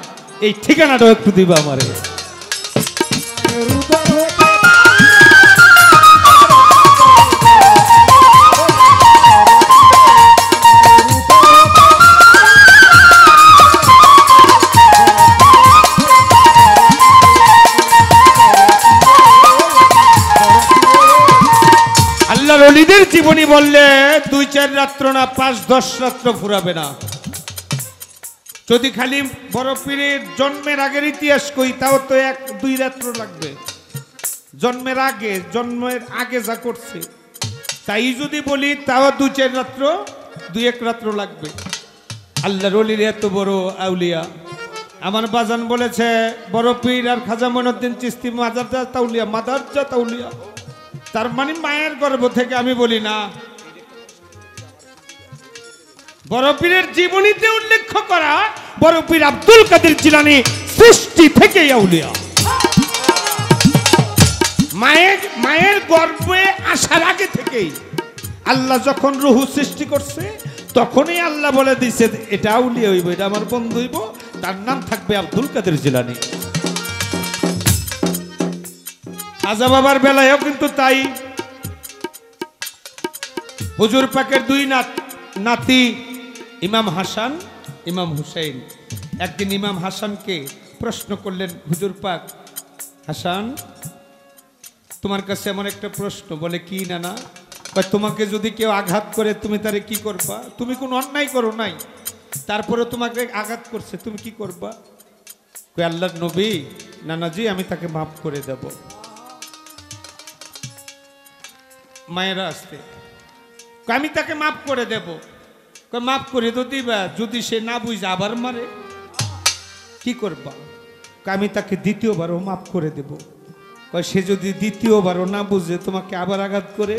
S1: এই ঠিকানাটাও একটু দিবা আমারে। আল্লাহর ওলিদের জীবনী বললে 2-4 রাত্র না 5-10 রাত্র ফুরাবে না। যদি খালি বড় পীরের জন্মের আগের ইতিহাস কই তাও তো 1-2 রাত্র লাগবে। জন্মের আগে যা করছে তাই যদি বলি তাও 2-4 রাত্র, 2-1 রাত্র লাগবে। আল্লাহর ওলির এত বড় আউলিয়া। আমার বাজান বলেছে বড় পীর আর খাজা মঈনুদ্দিন চিশতি মাদারজাত আউলিয়া, মাদারজাত আউলিয়া। তার মানে মায়ের গর্ভ থেকে আমি বলি না। বড় পীরের জীবনীতে উল্লেখ করা বড় পীর আব্দুল কাদের জিলানী সৃষ্টি থেকেই আউলিয়া। মায়ের গর্ভে আসার আগে থেকেই আল্লাহ যখন রুহু সৃষ্টি করছে তখনই আল্লাহ বলে দিছে এটা আউলিয়া হইব, এটা আমার বন্ধু হইব, তার নাম থাকবে আব্দুল কাদের জিলানী। খাজা বাবার বেলায়ও কিন্তু তাই। হুজুর পাকের 2 নাতি ইমাম হাসান, ইমাম হুসাইন। একদিন ইমাম হাসানকে প্রশ্ন করলেন হুজুর পাক, হাসান তোমার কাছে এমন একটা প্রশ্ন। বলে কি নানা? তোমাকে যদি কেউ আঘাত করে তুমি তারে কি করবা? তুমি কোনো অন্যায় করো নাই, তারপরে তোমাকে আঘাত করছে, তুমি কি করবা? আল্লাহর নবী, নানাজি আমি তাকে মাফ করে দেব। মায়েরা আসতে আমি তাকে মাফ করে দেব। মাফ করে তো দিবা, যদি সে না বুঝে আবার মারে কি করবা? আমি তাকে দ্বিতীয়বারও মাফ করে দেব। সে যদি দ্বিতীয়বারও না বুঝে তোমাকে আবার আঘাত করে,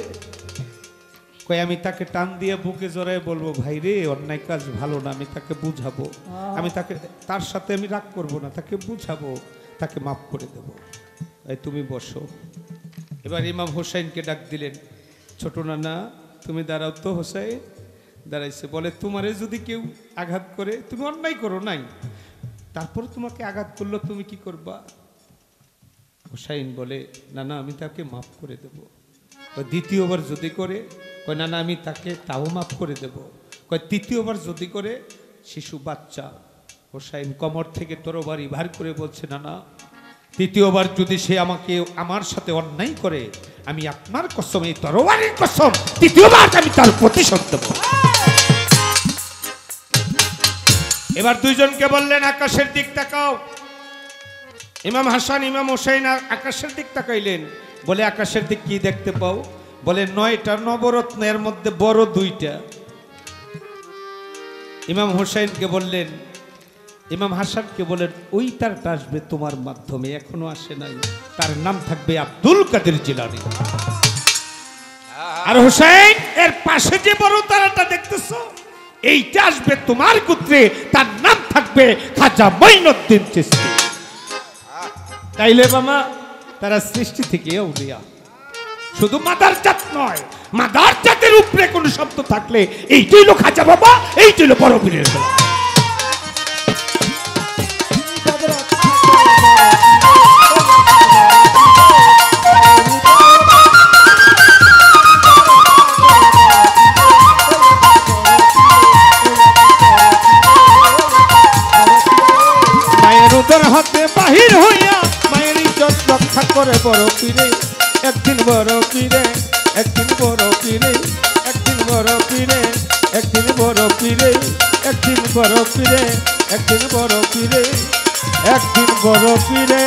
S1: আমি তাকে টান দিয়ে বুকে জড়ায় বলবো ভাই রে অন্যায় কাজ ভালো না, আমি তাকে বুঝাবো, আমি তার সাথে আমি রাগ করবো না, তাকে বুঝাবো, তাকে মাফ করে দেব। তুমি বসো। এবার ইমাম হোসাইনকে ডাক দিলেন, ছোট নানা তুমি দাঁড়াও তো। হোসাইন দাঁড়াইছে। বলে তোমারে যদি কেউ আঘাত করে, তুমি অন্যায় করো নাই, তারপর তোমাকে আঘাত করলো, তুমি কি করবা? হোসাইন বলে নানা আমি তাকে মাফ করে দেব। দ্বিতীয়বার যদি করে, নানা আমি তাকে তাও মাফ করে দেব। তৃতীয়বার যদি করে, শিশু বাচ্চা। হোসাইন কোমর থেকে তরবারি ভার করে বলছে নানা তৃতীয়বার যদি সে আমার সাথে অন্যায় করে, আমি আপনার কসম, এই তরবারির কসম, তৃতীয়বার আমি তার প্রতিশোধ দেব। এবার দুইজনকে বললেন আকাশের দিক তাকাও। ইমাম হাসান ইমাম হোসেন আকাশের দিক তাকাইলেন। বলে আকাশের দিক কি দেখতে পাও? বলে 9টা নবরত্ন, এর মধ্যে বড় 2টা। ইমাম হোসেনকে বললেন, ইমাম হাসানকে বলেন ওই তারটা আসবে তোমার মাধ্যমে, এখনো আসে নাই, তার নাম থাকবে আব্দুল কাদের জিলানী। আর হোসেন এর পাশে যে বড় তারাটা দেখতেছো, এইটা আসবে তোমার গোত্রে, তার নাম থাকবে খাজা মঈনুদ্দিন চিশতি। তাইলে বাবা তারা সৃষ্টি থেকে আউলিয়া। শুধু মাদারজাত নয়, মাদারজাতের উপরে কোন শব্দ থাকলে এইটাই হলো খাজা বাবা, এইটাই হলো বড় পীরের বেলা। মায়ের উদর হাতে বাহির হইয়া মায়ের ইজ্জত রক্ষা করে বড় পীরে। একদিন বড় পীরে, একদিন বড় পীরে, একদিন বড় পীরে, একদিন বড় পীরে, একদিন বড় পীরে, একদিন বড় পীরে, একদিন বড় পীরে।